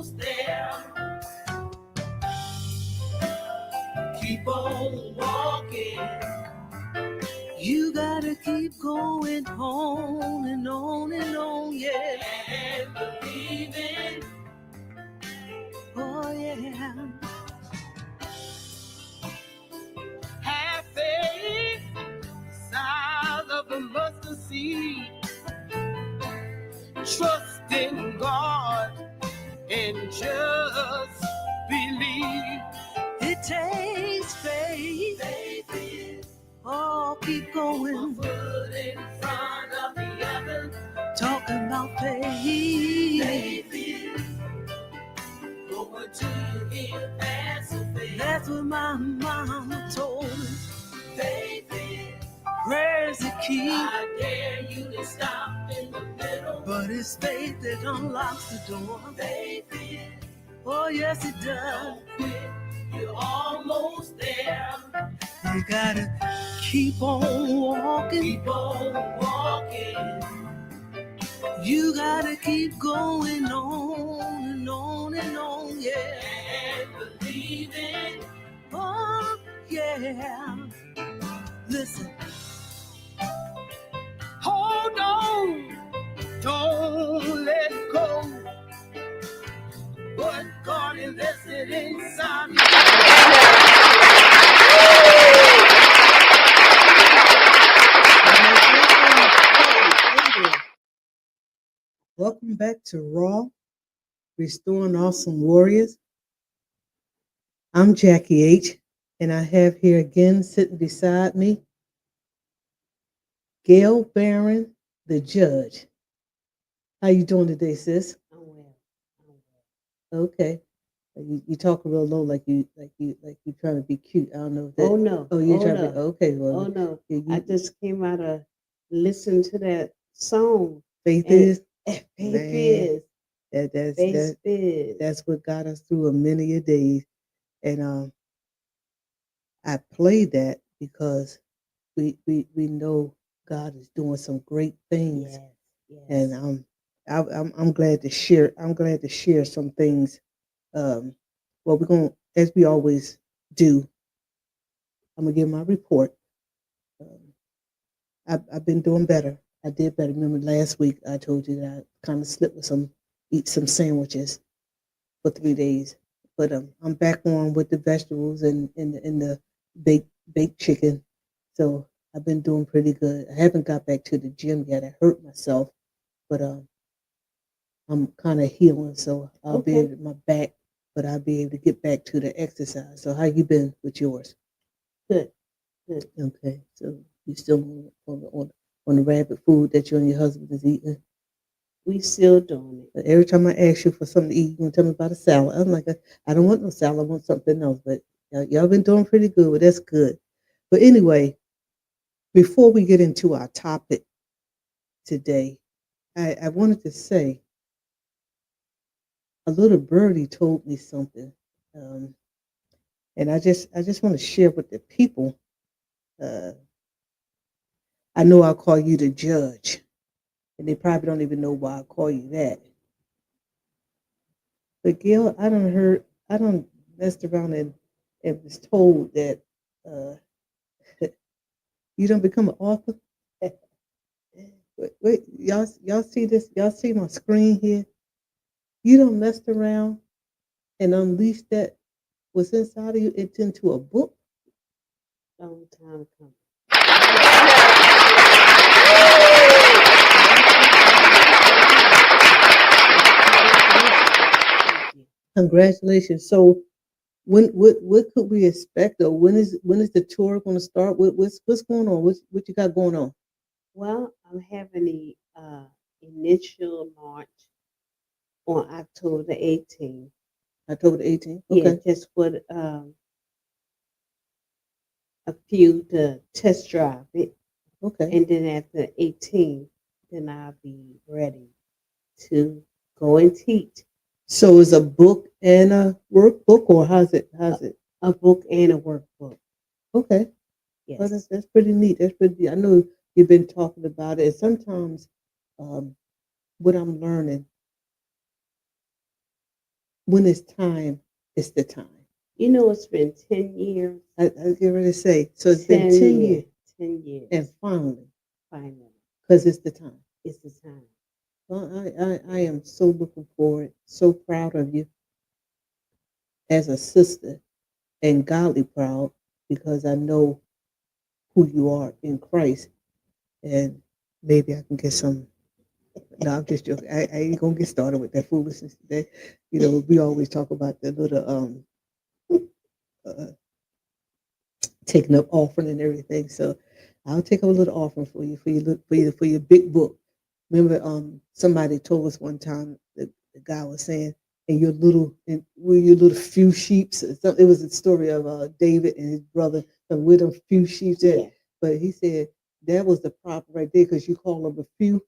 almost there. Keep on walking. You gotta keep going on and on and on, yeah. And believing. Oh, yeah. Have faith, size of a mustard seed. Trust in God and just believe. It takes faith. Faith is. Oh, keep going. One foot in front of the other. Talking about faith. Faith is. Going to hear answer faith. That's what my mama told me. Faith is. Prayers that keep. I dare you to stop in the middle. But it's faith that unlocks the door. Faith is. Oh, yes, it does. Don't quit. You're almost there. You gotta keep on walking. Keep on walking. You gotta keep going on and on and on, yeah. And believing. Oh, yeah. Listen. Hold on. Don't let go. What God invested inside me. Welcome back to Raw, Restoring Awesome Warriors. I'm Jackie H, and I have here again sitting beside me, Gail Barron, the judge. How you doing today, sis? I'm well. Okay. You talk real low, like you trying to be cute. I don't know if that. Oh no. Oh, you Oh trying no. to be okay? Well, Oh no. you, I just came out of listen to that song. faith and is. Faith Man, is. Faith is. that's what got us through a many a days. And I played that because we know God is doing some great things, Yes. Yes. and I'm glad to share. I'm glad to share some things. Well, we're gonna, as we always do, I'm gonna give my report. Um, I've been doing better. I did better. Remember last week I told you that I kind of slipped with eat some sandwiches for 3 days, but I'm back on with the vegetables and the baked chicken. So I've been doing pretty good. I haven't got back to the gym yet. I hurt myself, but I'm kind of healing, so I'll be Okay. able to, my back, but I'll be able to get back to the exercise. So how you been with yours? Good. Good. Okay, so you still on the rabbit food that you and your husband is eating? We still doing it. But every time I ask you for something to eat, you're gonna tell me about a salad. I'm like, I don't want no salad. I want something else. But y'all been doing pretty good. Well, that's good. But anyway, before we get into our topic today, I wanted to say a little birdie told me something, um, and I just want to share with the people. Uh, I know I'll call you the judge, and they probably don't even know why I call you that. But Gil, I don't messed around and was told that uh, you don't become an author. Wait, y'all see this? Y'all see my screen here? You don't messed around and unleashed that was inside of you it's into a book. Long time coming. Congratulations. So what could we expect though? When is the tour going to start? What's going on? What you got going on? Well, I'm having the initial launch on October the 18th. October the 18th. Yeah, Okay. just with a few to test drive it. Okay. And then at the 18th, then I'll be ready to go and teach. So is a book and a workbook, or how's it? A book and a workbook. Okay. Yes. Well, that's pretty neat. That's pretty. I know you've been talking about it. And sometimes, what I'm learning, when it's time, it's the time. You know, it's been 10 years. I get ready to say. So it's been 10 10 years. years. 10 years. And finally, Finally, because it's the time. it's the time. Well, I am so looking forward, so proud of you as a sister, and godly proud because I know who you are in Christ. And maybe I can get some. No, I'm just joking. I ain't gonna get started with that foolishness today. You know, we always talk about the little uh, taking up offering and everything. So I'll take up a little offering for you for your big book. Remember, somebody told us one time that the guy was saying, "And your little, and we're your little few sheeps." It was a story of David and his brother, and with them few sheep. Yeah. But he said that was the problem right there because you call them a few.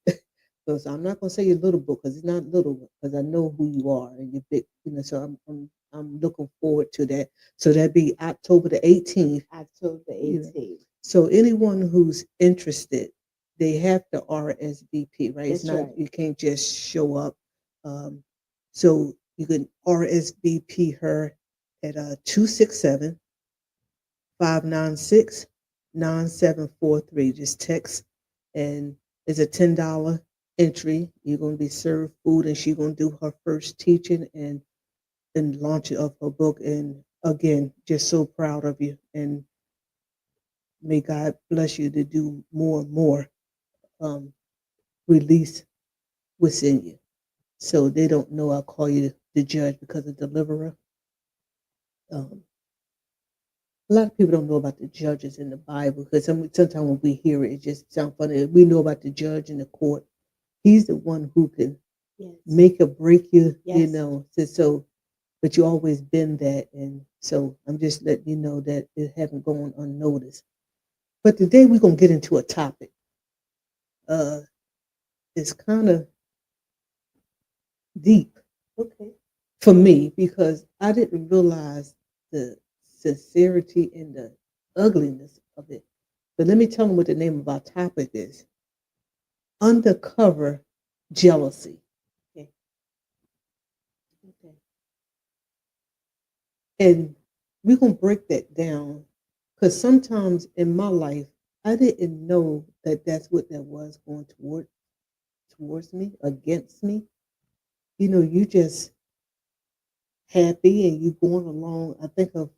So I'm not gonna say your little book because it's not little because I know who you are and you're big. You know, so I'm looking forward to that. So that'd be October the 18th. October You know. 18th. So anyone who's interested, they have to RSVP, right? It's That's not right. you can't just show up. Um, so you can RSVP her at 267 596 9743. Just text, and it's a $10 entry. You're going to be served food, and she's going to do her first teaching and launch of her book. And again, just so proud of you, and may God bless you to do more and more um, release within you. So they don't know I'll call you the judge because of deliverer. Um, a lot of people don't know about the judges in the Bible because sometimes when we hear it, it just sounds funny. We know about the judge in the court. He's the one who can Yes. make or break you, you Yes. know. So, but you always been that. And so I'm just letting you know that it haven't gone unnoticed. But today we're going to get into a topic. Uh, it's kind of deep Okay. for me because I didn't realize the sincerity and the ugliness of it. But let me tell them what the name of our topic is: undercover jealousy. Okay. Okay. And we're going to break that down because sometimes in my life, I didn't know that that's what that was going towards me, against me. You know, you just happy and you going along. I think of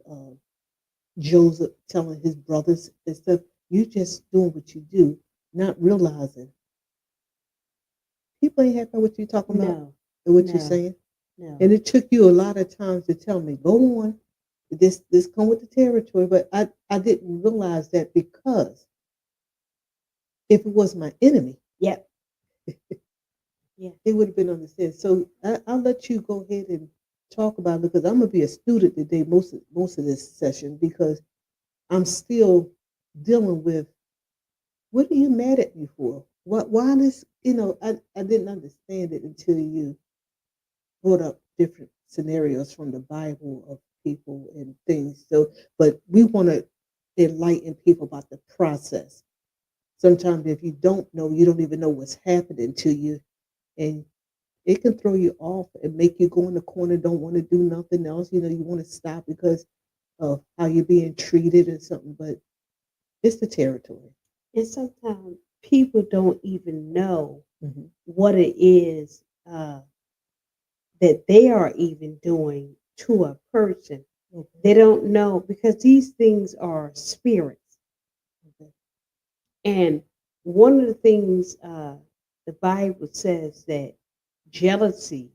Joseph telling his brothers and stuff, you just doing what you do, not realizing people ain't happy with what you're talking about No. and what you're No. saying. No. And it took you a lot of times to tell me, go on, this come with the territory. But I didn't realize that because if it was my enemy, Yep. Yeah. it would have been understood. So I'll let you go ahead and talk about it because I'm gonna be a student today most of this session because I'm still dealing with what are you mad at me for? What why this I didn't understand it until you brought up different scenarios from the Bible of people and things. So but we want to enlighten people about the process. Sometimes if you don't know, you don't even know what's happening to you. And it can throw you off and make you go in the corner, don't want to do nothing else. You know, you want to stop because of how you're being treated or something, but it's the territory. And sometimes people don't even know Hmm. what it is that they are even doing to a person. Okay. They don't know because these things are spirits. Okay. And one of the things the Bible says that jealousy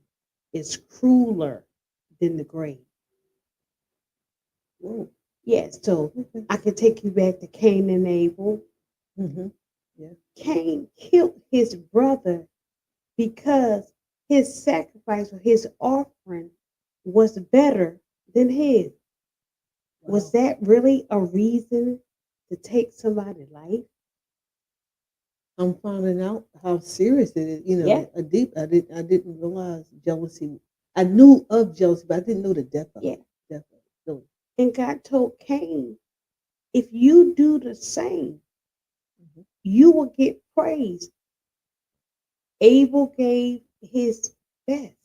is crueler than the grave. Whoa. Yes, so Okay. I can take you back to Cain and Abel. Hmm. Yeah. Cain killed his brother because his sacrifice or his offering was better than his. Was Wow. that really a reason to take somebody's life? I'm finding out how serious it is. You Yeah, know, a deep. I didn't realize jealousy. I knew of jealousy, but I didn't know the depth of yeah. it. Depth of it. Really. And God told Cain, if you do the same, Hmm. you will get praise. Abel gave his best.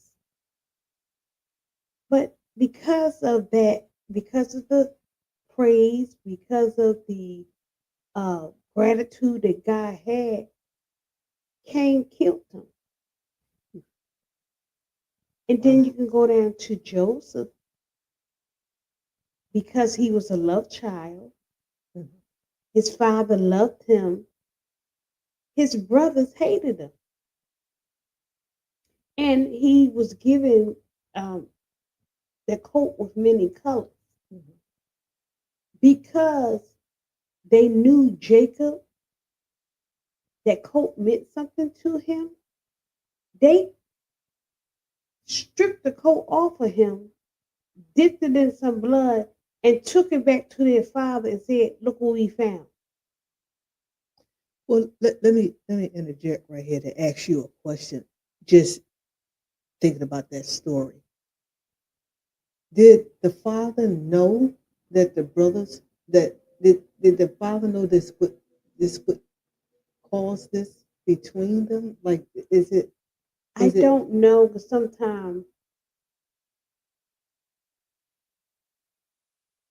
because of that, because of the praise, because of the gratitude that God had, Cain killed him. And then Wow. you can go down to Joseph because he was a loved child. Mhm. His father loved him. His brothers hated him. And he was given um, the coat with many colors Mhm. because they knew Jacob, that coat meant something to him. They stripped the coat off of him, dipped it in some blood, and took it back to their father and said, "Look what we found." Well, let me interject right here to ask you a question. Just thinking about that story. Did the father know that the brothers that did the father know this would cause this between them? Like, I is it don't know, because sometimes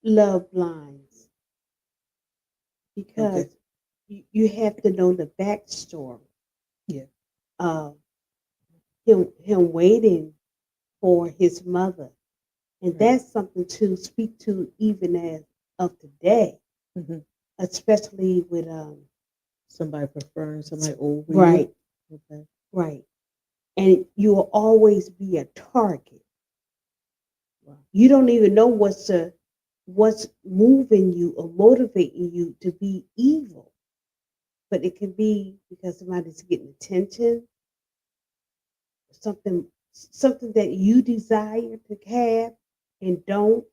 love blinds, okay? because you have to know the backstory Yeah. of him waiting for his mother. And Right. that's something to speak to even as of today, Hmm. especially with Somebody preferring somebody over you. right, Okay. right. And you will always be a target. Wow. You don't even know what's moving you or motivating you to be evil. But it can be because somebody's getting attention, something that you desire to have and don't.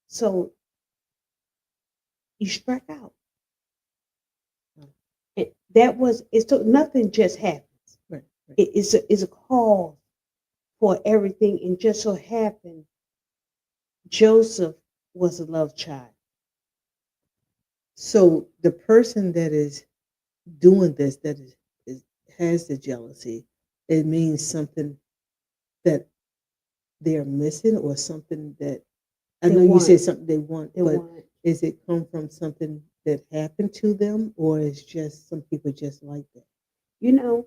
So you strike out. Wow. That was it's so nothing just happens. Right. Right. It's a cause for everything, and just so happened Joseph was a love child. So the person that is doing this, is has the jealousy, it means something that they're missing, or something that I They know you want said something they want, they but want is it come from something that happened to them, or is just some people just like that? you know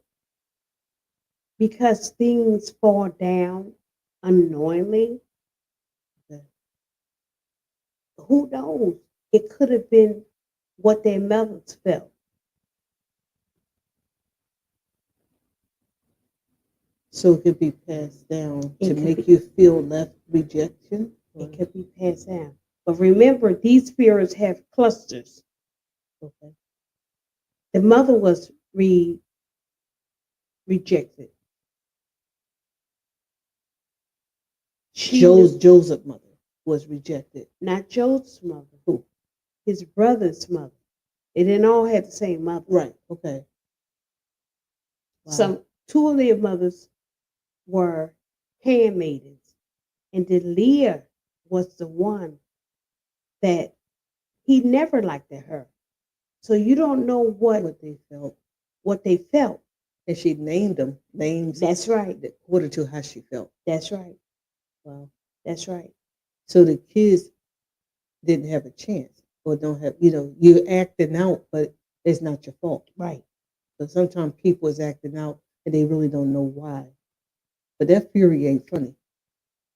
because things fall down unknowingly. Okay. Who knows? It could have been what their mothers felt. So it could be passed down to It could make be you feel left rejection. it Or, could be passed down. But remember, these spirits have clusters. okay. The mother was rejected. She knew Joseph's mother was rejected. not Joseph's mother, Who? his brother's mother. They didn't all have the same mother. Right. Okay. Wow. Some two of their mothers were handmaidens, and then Leah was the one that he never liked at her. So you don't know What they felt. what they felt. And she named them names That's right. according to how she felt. That's right. Wow. That's right. So the kids didn't have a chance, or don't have, you're acting out, but it's not your fault. Right. So sometimes people is acting out and they really don't know why. But that fury ain't funny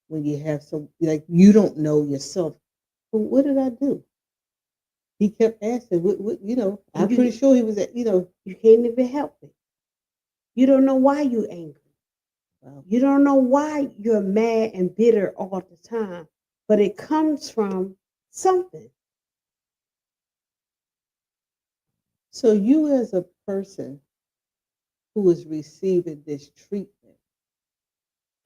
when you have some, like, you don't know yourself. Well, what did I do? He kept asking, I'm And pretty sure he was you can't even help it. You don't know why you're angry. wow. You don't know why you're mad and bitter all the time. But it comes from something. So you, as a person who is receiving this treatment,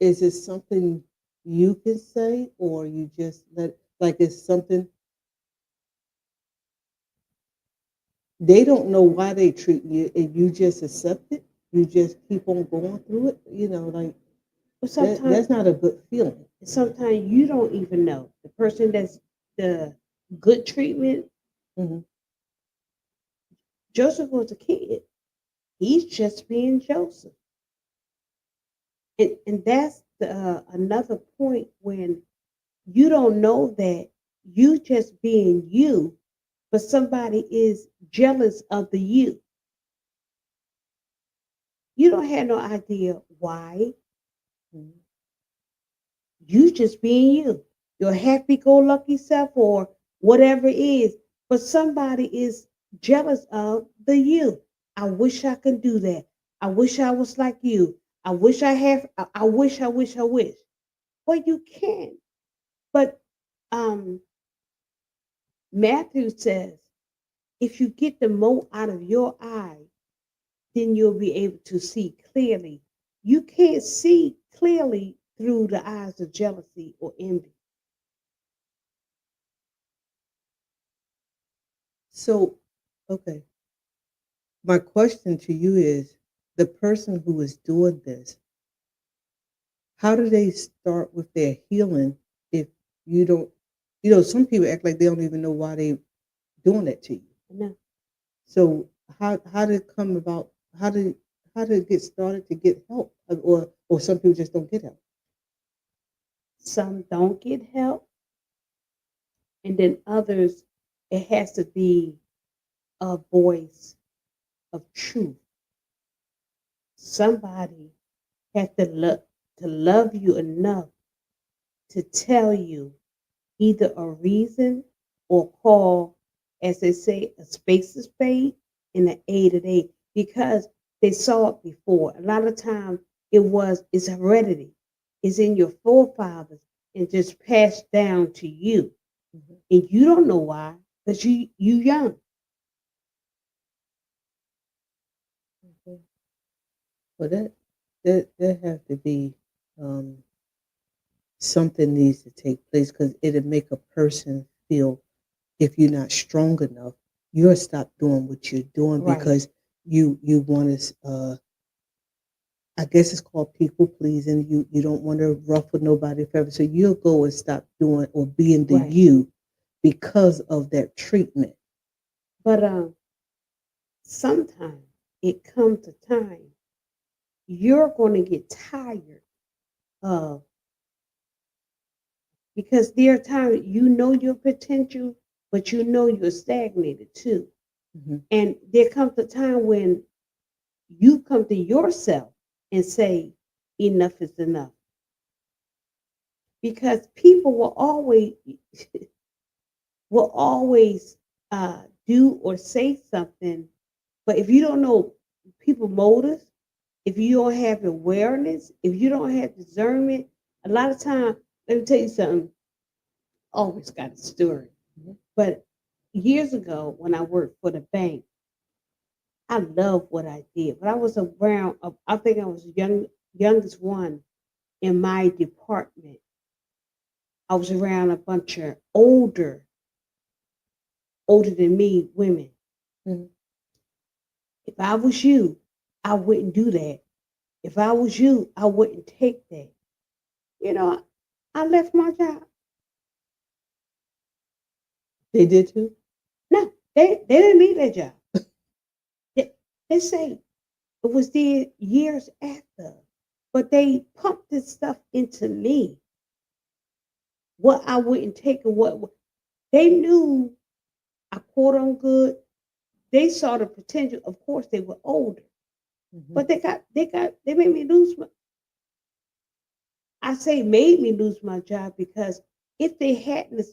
is it something you can say, or you just let, like, it's something they don't know why they treat you, and you just accept it? You just keep on going through it? Like, But that's not a good feeling. sometimes you don't even know. The person that's the good treatment, Hmm. Joseph was a kid. He's just being Joseph. And that's another point when You don't know that you just being you, but somebody is jealous of the you. You don't have no idea why. Mhm. You just being you, your happy go lucky self or whatever it is. But somebody is jealous of the you. I wish I could do that. I wish I was like you. I wish I have, I wish. Well, you can. But um, Matthew says, if you get the mote out of your eye, then you'll be able to see clearly. You can't see clearly through the eyes of jealousy or envy. So, okay. My question to you is the person who is doing this, how do they start with their healing if you don't, some people act like they don't even know why they doing that to you. No. So how did it come about? How did it get started to get help, or some people just don't get help? Some don't get help, and then others, it has to be a voice of truth. Somebody has to love you enough to tell you either a reason or call, as they say, a spade to spade and an A to A because they saw it before. A lot of times it's heredity. It's in your forefathers and just passed down to you. Mhm. And you don't know why, because you young. Okay. Well, that have to be um, something needs to take place because it'll make a person feel if you're not strong enough, you'll stop doing what you're doing Right, because you want to. I guess it's called people pleasing. You don't want to ruffle nobody forever, so you'll go and stop doing or being the right. you because of that treatment. But sometimes it comes a time you're going to get tired of because there are times you know your potential, but you know you're stagnated too. Mhm. And there comes a time when you come to yourself and say, enough is enough. Because people will always do or say something, but if you don't know people motives, if you don't have awareness, if you don't have discernment, a lot of time, let me tell you something, always got a story. Mhm. But years ago, when I worked for the bank, I loved what I did. But I was around, I think I was youngest one in my department. I was around a bunch of older than me women. Mhm. If I was you, I wouldn't do that. If I was you, I wouldn't take that. You know, I left my job. They did too. No, they didn't leave their job. They say it was there years after, but they pumped this stuff into me. What I wouldn't take and what they knew I caught on good. They saw the potential. Of course, they were older, Mhm. but they made me lose my. I say made me lose my job because if they hadn't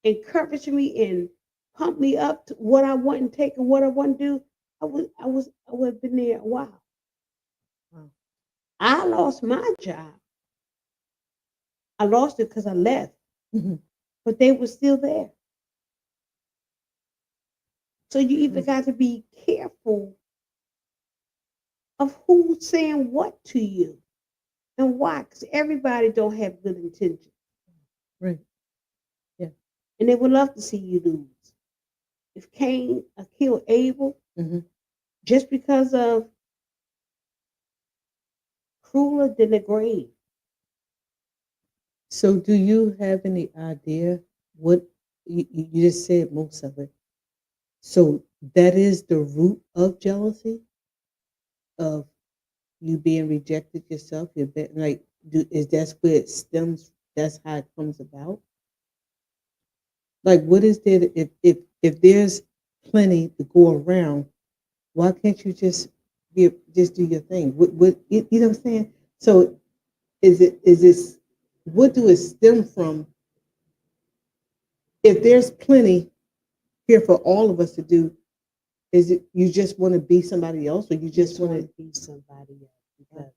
encouraged me and pumped me up to what I want to take and what I want to do, I would have been there a while. Wow. I lost my job. I lost it because I left, Mhm. but they were still there. So you even Mm. got to be careful of who's saying what to you and why, because everybody don't have good intentions, Right. Yeah. and they would love to see you lose. If Cain killed Abel Hmm. just because of crueler than the grave, So, do you have any idea what you just said most of it? So that is the root of jealousy of you being rejected yourself. Like, is that's where it stems? that's how it comes about. Like, what is there if there's plenty to go around? Why can't you just do your thing? What you know what I'm saying? So is this what do it stem from? If there's plenty here for all of us to do, is it you just want to be somebody else, or you just Just want want to? to be somebody else because,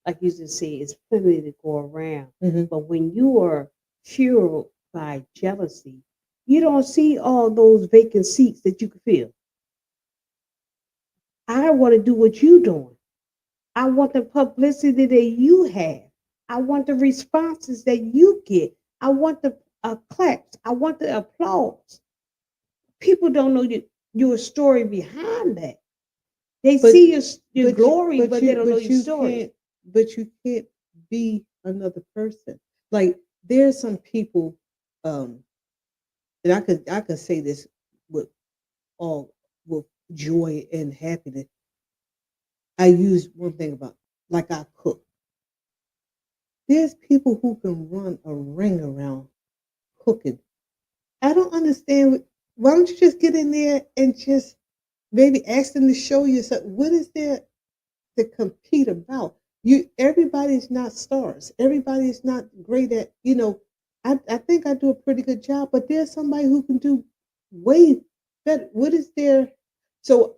like you just said, it's plenty to go around. Mm-hmm. But when you are fueled by jealousy, you don't see all those vacant seats that you can fill. I want to do what you're doing. I want the publicity that you have. I want the responses that you get. I want the claps. I want the applause. People don't know your story behind that. They But see your glory, but they don't know but your you story. can't you can't be another person. Like there's some people, um, and I could say this with all with joy and happiness. I use one thing about like I cook. There's people who can run a ring around cooking. I don't understand. Why don't you just get in there and just maybe ask them to show you something? What is there to compete about? You everybody's not stars. Everybody's not great at, I think I do a pretty good job, but there's somebody who can do way better. What is there? So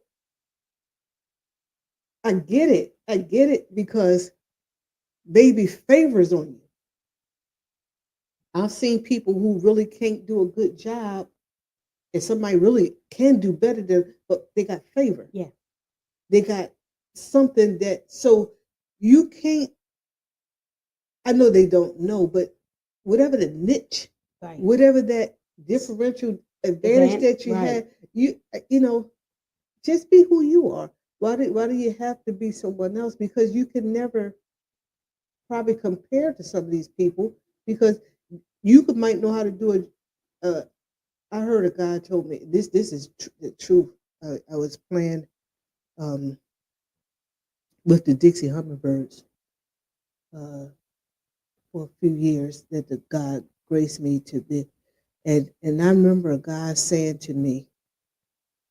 I get it. I get it because baby favors on you. I've seen people who really can't do a good job and somebody really can do better than, but they got favor. Yeah, They got something that, so you can't, I know they don't know, but whatever the niche, right. whatever that differential advantage that you Right. have, you know, just be who you are. Why do you have to be someone else? Because you can never probably compare to some of these people because might know how to do it. I heard a guy told me this is the truth. I was playing um, with the Dixie Hummingbirds uh, for a few years that the God graced me to be. And I remember a guy saying to me,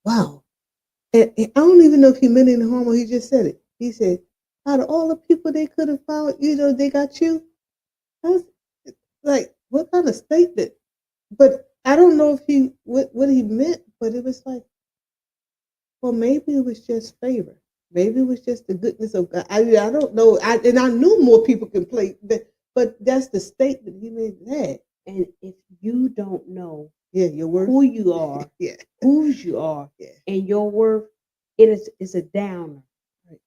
"Wow!" And I don't even know if he meant any harm or he just said it. He said, "Out of all the people they could have found, they got you." I was like, "What kind of statement?" But I don't know if he what he meant, but it was like, well, maybe it was just favor. Maybe it was just the goodness of God. I don't know. And I knew more people can play, but that's the statement he made. That And if you don't know yeah, your worth. who you are, Yeah, whose you are, yeah. and your worth, it is a downer. Right.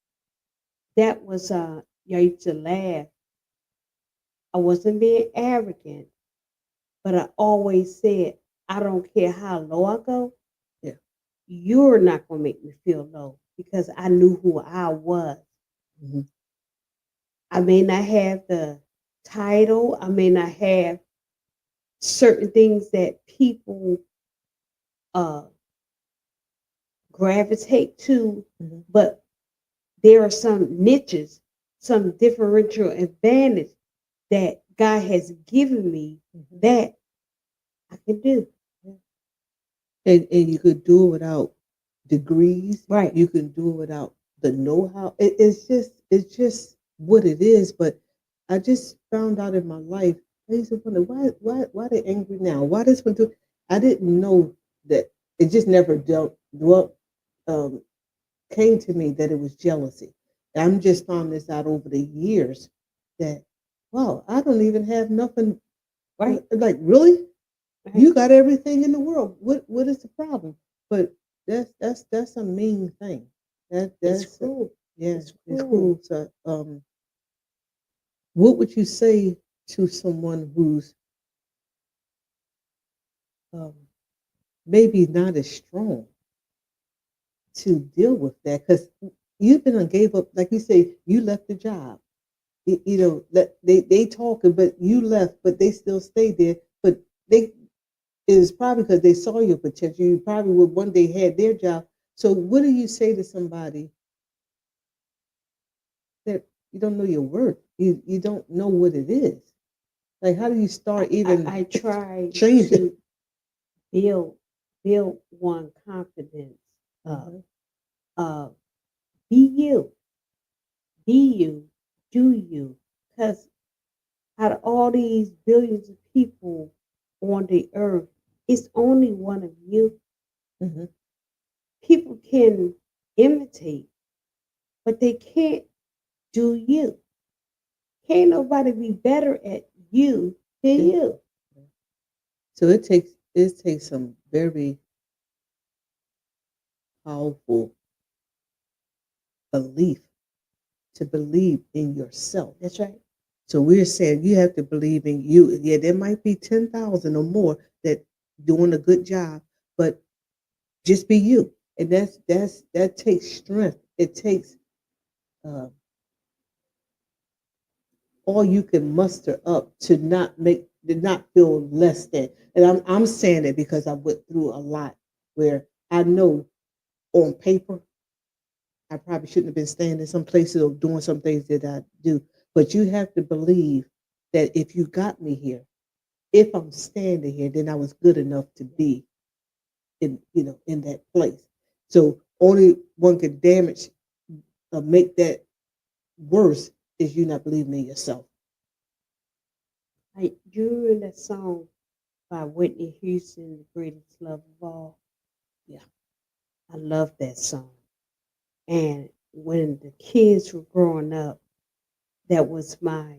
That was I used to laugh. I wasn't being arrogant, but I always said, I don't care how low I go, Yeah. you're not gonna make me feel low because I knew who I was. Hmm. I may not have the title, I may not have certain things that people uh gravitate to, Hmm. but there are some niches, some differential advantage that God has given me Hmm. that I can do. Yeah. And you could do it without degrees. Right. You can do it without the know-how. It's just what it is. But I just found out in my life. I used to wonder why they angry now? Why this one do? I didn't know that it just never dealt dwelt um, came to me that it was jealousy. I'm just found this out over the years that wow, I don't even have nothing. Right. Like really, Right. you got everything in the world. What is the problem? But that's a mean thing. It's That's cruel. yeah, It's it's cruel. cruel. So what would you say to someone who's um, maybe not as strong to deal with that? Because you've been and gave up, like you say, you left the job. They talking, but you left, but they still stayed there. But they it was probably because they saw your potential. You probably would one day had their job. So what do you say to somebody that you don't know your worth? You don't know what it is. Like, how do you start even I try changing? to build build one confidence up. Mhm. Uh, be you, be you, do you. Because out of all these billions of people on the earth, it's only one of you. Mhm. People can imitate, but they can't do you. Can't nobody be better at you than Yeah. you. So it takes some very powerful belief to believe in yourself. That's right. So we're saying you have to believe in you. Yeah, there might be 10,000 or more that doing a good job, but just be you. And that takes strength. It takes uh, all you can muster up to not feel less than. And I'm saying it because I went through a lot where I know on paper I probably shouldn't have been staying in some places or doing some things that I do. But you have to believe that if you got me here, if I'm standing here, then I was good enough to be in that place. So only one could damage or make that worse is you not believing in yourself. Like during that song by Whitney Houston, The Greatest Love of All, Yeah. I love that song. And when the kids were growing up, that was my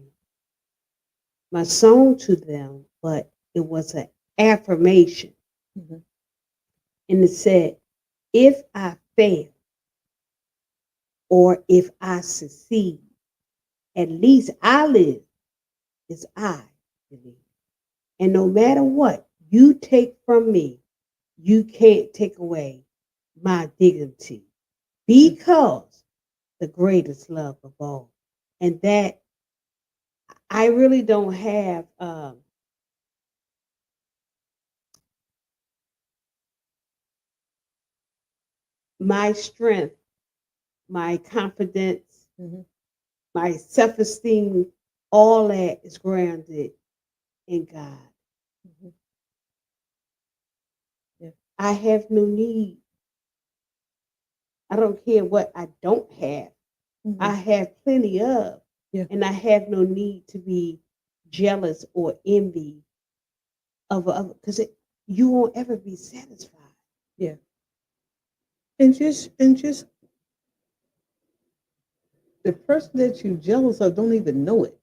song to them, but it was an affirmation. Hmm. And it said, if I fail or if I succeed, at least I live as I believe. And no matter what you take from me, you can't take away my dignity because the greatest love of all. And that I really don't have my strength, my confidence, Hmm. my self esteem, all that is grounded in God. Hmm. Yeah. I have no need. I don't care what I don't have. Hmm. I have plenty of, Yeah. and I have no need to be jealous or envy of other because you won't ever be satisfied. Yeah. And just the person that you jealous of don't even know it.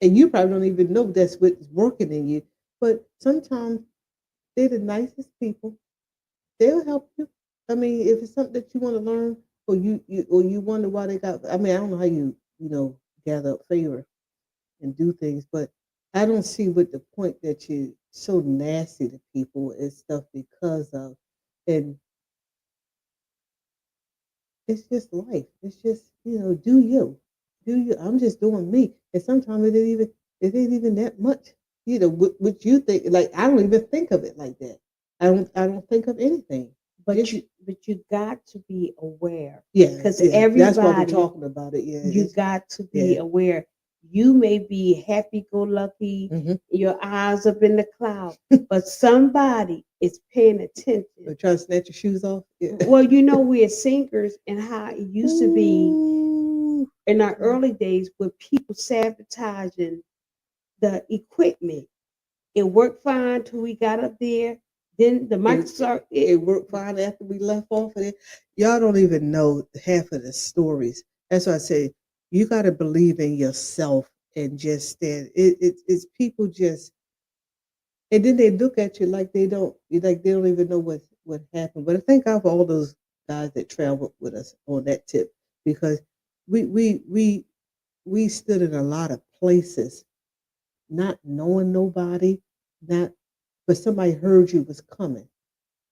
And you probably don't even know that's what's working in you. But sometimes they're the nicest people. They'll help you. I mean, if it's something that you want to learn, or you wonder why they got. I mean, I don't know how you gather up favor and do things, but I don't see what the point that you so nasty to people and stuff because of, and it's just life. It's just do you, do you. I'm just doing me, and sometimes it ain't even that much. What you think. Like I don't even think of it like that. I don't think of anything. But Just you got to be aware yeah, because yeah. That's why we're everybody talking about it. Yeah, you it's got to be yeah. aware. You may be happy go lucky, Mm-hmm. your eyes up in the cloud, but somebody is paying attention. But trying to snatch your shoes off. Yeah. Well, you know, we're singers, and how it used to be Ooh. in our Yeah. early days with people sabotaging the equipment. It worked fine till we got up there. Then the It, it Microsoft, it worked fine after we left off of it. Y'all don't even know half of the stories. That's why I say you got to believe in yourself and just stand. It's people just, and then they look at you like they don't even know what happened. But I thank God for all those guys that traveled with us on that tip because we we we we stood in a lot of places not knowing nobody, not but somebody heard you was coming.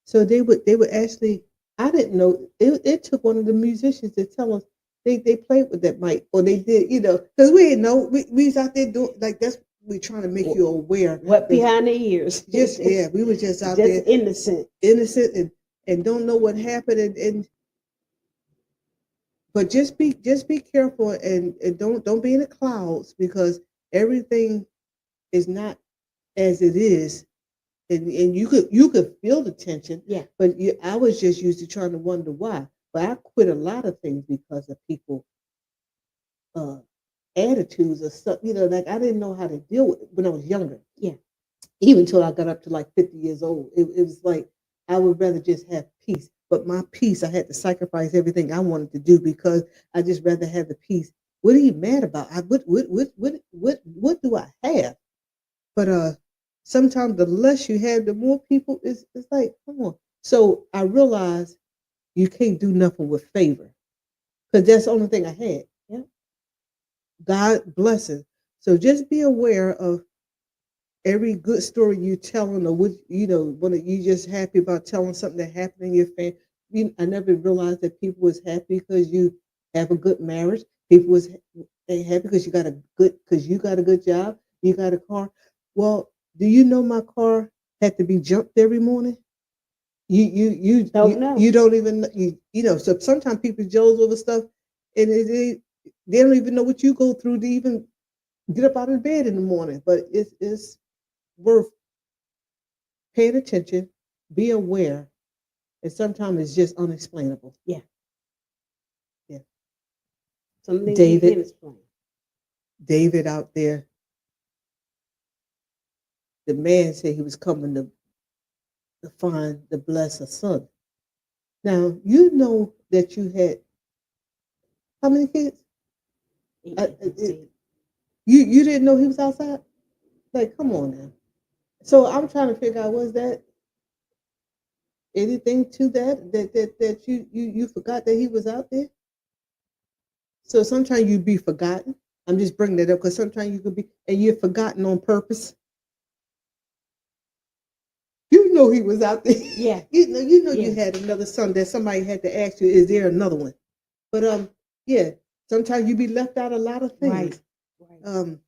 So they would actually. I didn't know it took one of the musicians to tell us they played with that mic or they did because we didn't know we was out there doing like that's we trying to make you aware what that behind the ears? just yeah we were just out Just there innocent. innocent and don't know what happened and but just be careful and don't be in the clouds because everything is not as it is, and you could feel the tension. Yeah. But I was just used to trying to wonder why. But I quit a lot of things because of people uh, attitudes or stuff. Like I didn't know how to deal with it when I was younger. Yeah. Even until I got up to like 50 years old, it was like I would rather just have peace. But my peace, I had to sacrifice everything I wanted to do because I just rather have the peace. What are you mad about? What do I have? But sometimes the less you have, the more people it's like, come on. So I realized you can't do nothing with favor because that's the only thing I had. Yeah. God blesses. So just be aware of every good story you telling, or what when you just happy about telling something that happened in your family. I never realized that people was happy because you have a good marriage. People was they happy because you got a good job. You got a car. Well, do you know my car had to be jumped every morning? Don't know. You don't even So sometimes people jealous over stuff, and they don't even know what you go through to even get up out of bed in the morning. But it's worth paying attention, be aware, and sometimes it's just unexplainable. Yeah. Yeah. Some things you David, can't explain. David out there, the man said he was coming to find the blessed son. Now you know that you had how many kids? Eight, Uh, I think it's eight. you didn't know he was outside? Like, come on now. So I'm trying to figure out, was that anything to that you forgot that he was out there? So sometimes you be forgotten. I'm just bringing that up because sometimes you could be, and you're forgotten on purpose. You know he was out there. Yeah. You Yeah. had another son that somebody had to ask you, is there another one? But yeah, sometimes you be left out a lot of things. Right.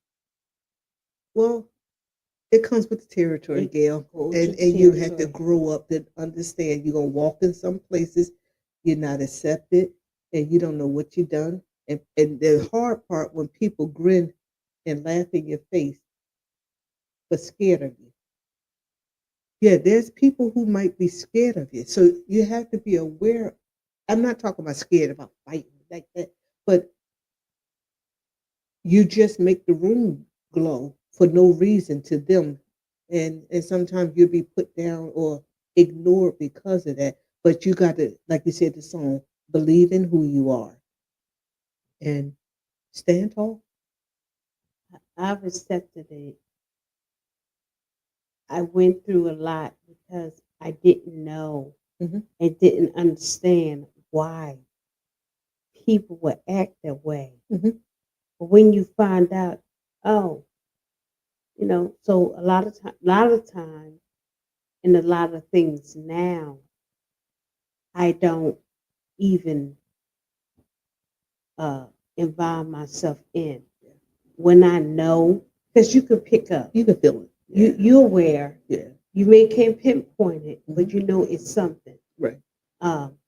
Well, it comes with the territory, It Gail. goes And with the you have to territory. grow up to understand you're gonna walk in some places, you're not accepted, and you don't know what you done. And the hard part when people grin and laugh in your face but scared of you. Yeah, there's people who might be scared of you. So you have to be aware. I'm not talking about scared about fighting like that, but you just make the room glow for no reason to them. And sometimes you'll be put down or ignored because of that. But you got to, like you said, the song, believe in who you are and stand tall. I've accepted it. I went through a lot because I didn't know Hmm. and didn't understand why people would act that way. Hmm. But when you find out, oh, so a lot of time, and a lot of things now, I don't even uh, involve myself in when I know, because you can pick up, You can feel it. you're aware, Yeah. you may can't pinpoint it, but Mhm. you know it's something. Right. Um,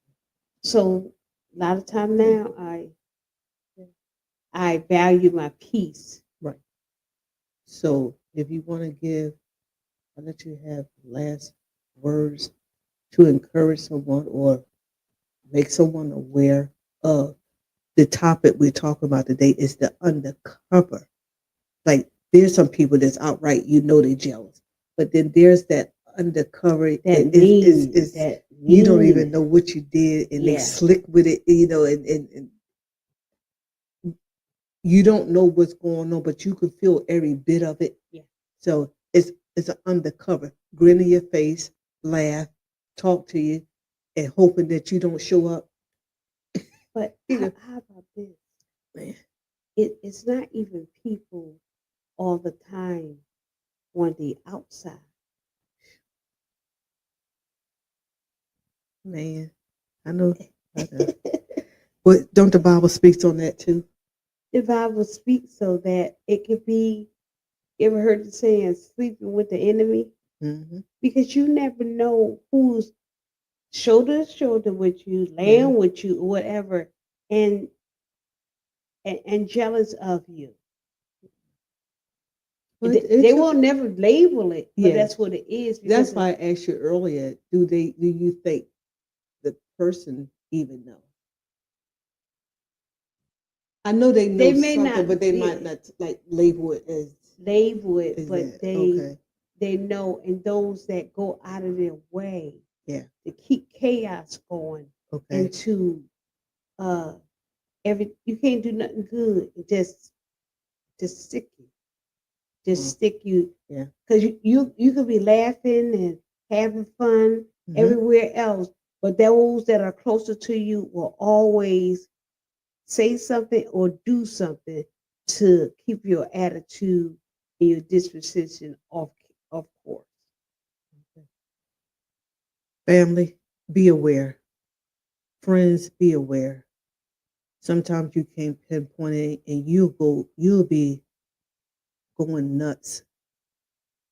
so a lot of time now, I value my peace. Right. So if you want to give, I'll let you have last words to encourage someone or make someone aware of the topic we're talking about today is the undercover. Like there's some people that's outright, they're jealous, but then there's that undercover That is that you don't even meanness. know what you did, and they Yeah, slick with it, and you don't know what's going on, but you can feel every bit of it. yeah. So it's an undercover, grin in your face, laugh, talk to you, and hoping that you don't show up. But You know, how about this? man, It's not even people all the time on the outside. man, I know. I know. But don't the Bible speaks on that too? The Bible speaks so that it could be. You ever heard the saying "sleeping with the enemy"? Hmm. Because you never know who's shoulder to shoulder with you, Yeah. laying with you, or whatever, and jealous of you. They will never label it, but Yeah. that's what it is. That's why I asked you earlier. Do you think the person even know? I know they know may something, not, but they might not like label it as but okay. they know, and those that go out of their way Yeah. to keep chaos going Okay. and to you can't do nothing good. Just stick you. Just stick you. Yeah. Because you could be laughing and having fun everywhere else, but those that are closer to you will always say something or do something to keep your attitude and your disposition off course. Family, be aware. Friends, be aware. Sometimes you can't pinpoint it, and you'll be going nuts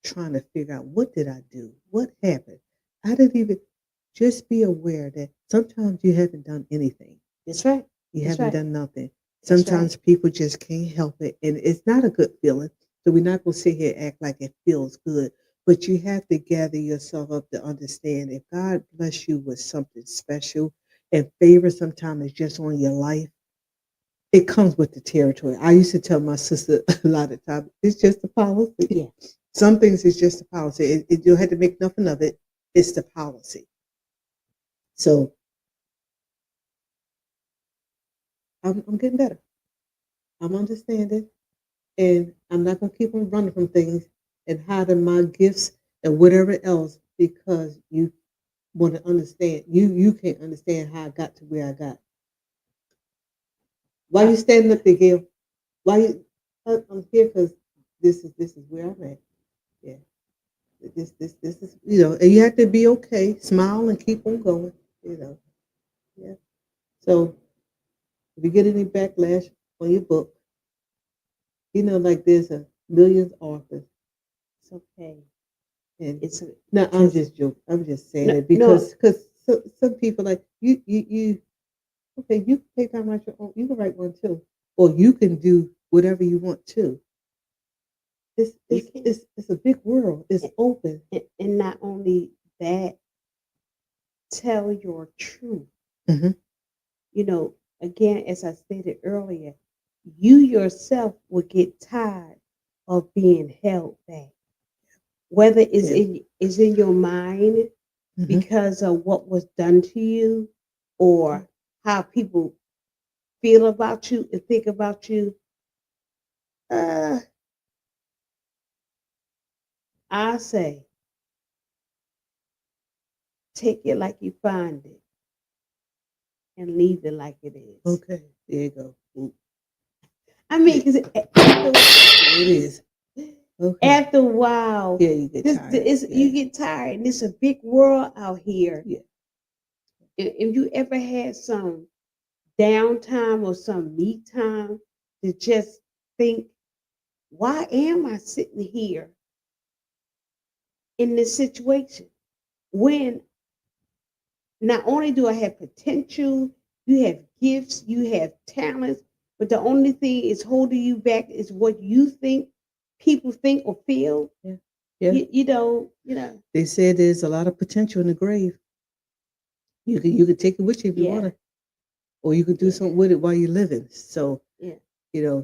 trying to figure out what did I do, what happened. I didn't even. Just be aware that sometimes you haven't done anything. That's right. You That's haven't right. done nothing. That's Sometimes right. people just can't help it, and it's not a good feeling. So we're not going to sit here and act like it feels good, but you have to gather yourself up to understand if God bless you with something special and favor sometimes is just on your life, it comes with the territory. I used to tell my sister a lot of times, it's just a policy. Yeah. Some things is just a policy. You don't have to make nothing of it. It's the policy. So I'm getting better. I'm understanding, and I'm not gonna keep on running from things and hiding my gifts and whatever else because you want to understand. You can't understand how I got to where I got. Why you standing up there, Gail? Why you? I'm here because this is where I'm at. Yeah, this is and you have to be okay. Smile and keep on going. Yeah. So if you get any backlash on your book, like there's a millions authors. It's okay. And It's no, I'm just joking. I'm just saying it because some people like you okay, you can take time write your own. You can write one too, or you can do whatever you want to. It's a big world. It's open, and not only that, tell your truth. Mhm. Again, as I stated earlier, you yourself will get tired of being held back, whether it's in your mind Mhm. because of what was done to you or how people feel about you and think about you. I say, take it like you find it and leave it like it is. Okay, there you go. I mean, because It is. Okay. after a while, Yeah, you get tired. you get tired, and it's a big world out here. Yeah. If you ever had some downtime or some me time to just think, why am I sitting here in this situation when not only do I have potential, you have gifts, you have talents, but the only thing is holding you back is what you think people think or feel. Yeah. Yeah. They said there's a lot of potential in the grave. You could take it with you if you want to, or you could do something with it while you're living. So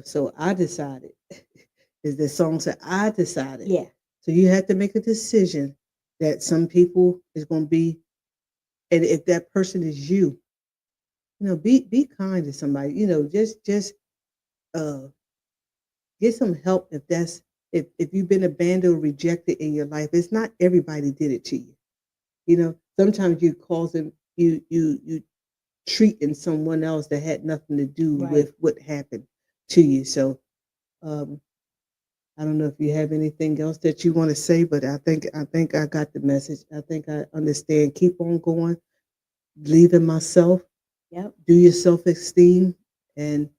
so I decided. Is the song said I decided. Yeah. So you have to make a decision that some people is going to be, and if that person is you, be kind to somebody. Just uh get some help if you've been abandoned or rejected in your life. It's not everybody did it to you. Sometimes you causing you treating someone else that had nothing to do with what happened to you. So I don't know if you have anything else that you want to say, but I think I got the message. I think I understand. Keep on going, believe in myself. Yep. Do your self-esteem, and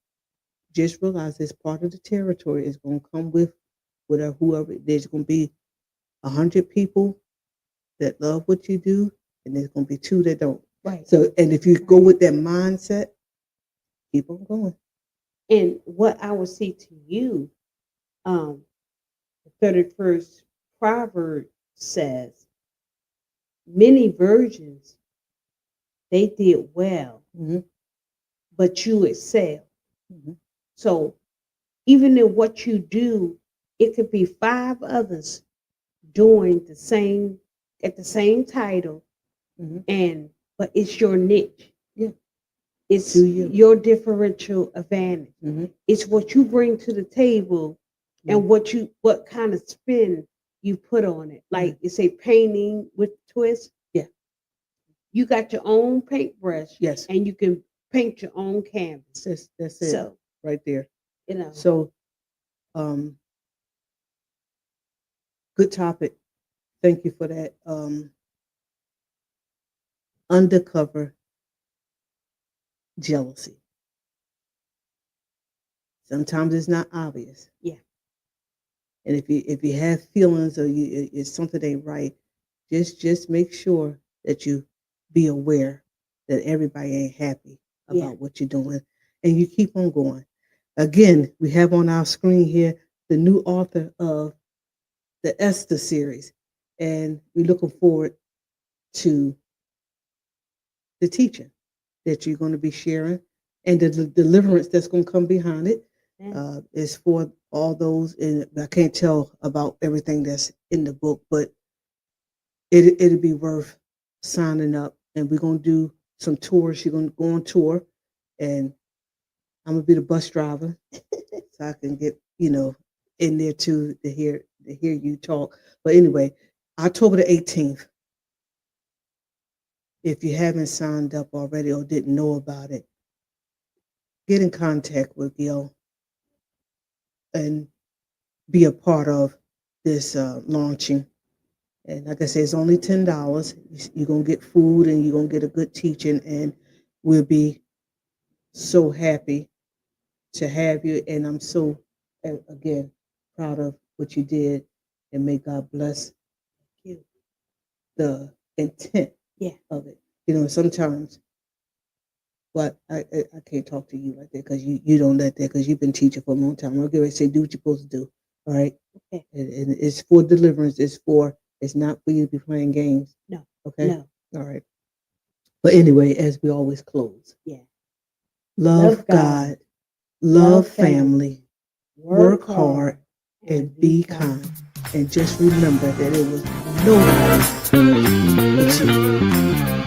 just realize it's part of the territory. It's going to come with whoever. There's going to be 100 people that love what you do, and there's going to be 2 that don't. Right. So, and if you go with that mindset, keep on going. And what I would say to you, The 31st proverb says, many virgins, they did well, Mhm. but you excel. Mhm. So even in what you do, it could be five others doing the same at the same title, Mhm. and but it's your niche. Yeah. It's Do you? your differential advantage. Mhm. It's what you bring to the table and what kind of spin you put on it. Like it's a painting with twist. Yeah. You got your own paintbrush Yes. and you can paint your own canvas. That's it So, right there. you know, So, good topic. Thank you for that. Undercover jealousy. Sometimes it's not obvious, yeah, and if you have feelings or it's something ain't right, just make sure that you be aware that everybody ain't happy yeah, about what you're doing, and you keep on going. Again, we have on our screen here the new author of the Esther series, and we're looking forward to the teaching that you're going to be sharing and the deliverance that's going to come behind it. yeah. Is for all those, and I can't tell about everything that's in the book, but it'll be worth signing up. And we're going to do some tours. You're going to go on tour, and I'm going to be the bus driver so I can get, in there too to hear you talk. But anyway, October the 18th, if you haven't signed up already or didn't know about it, get in contact with Gil and be a part of this launching. And like I said, it's only $10. You're gonna get food and you're gonna get a good teaching, and we'll be so happy to have you. And I'm so again proud of what you did, and may God bless You. the intent Yeah. of it. Sometimes, but I can't talk to you like that because you don't let that, because you've been teaching for a long time. I'll get ready to say, do what you're supposed to do. All right. Okay. And it's for deliverance. It's not for you to be playing games. No. Okay. No. All right. But anyway, as we always close, Yeah. love God, love family, work hard, and be kind. And just remember that it was nobody but you.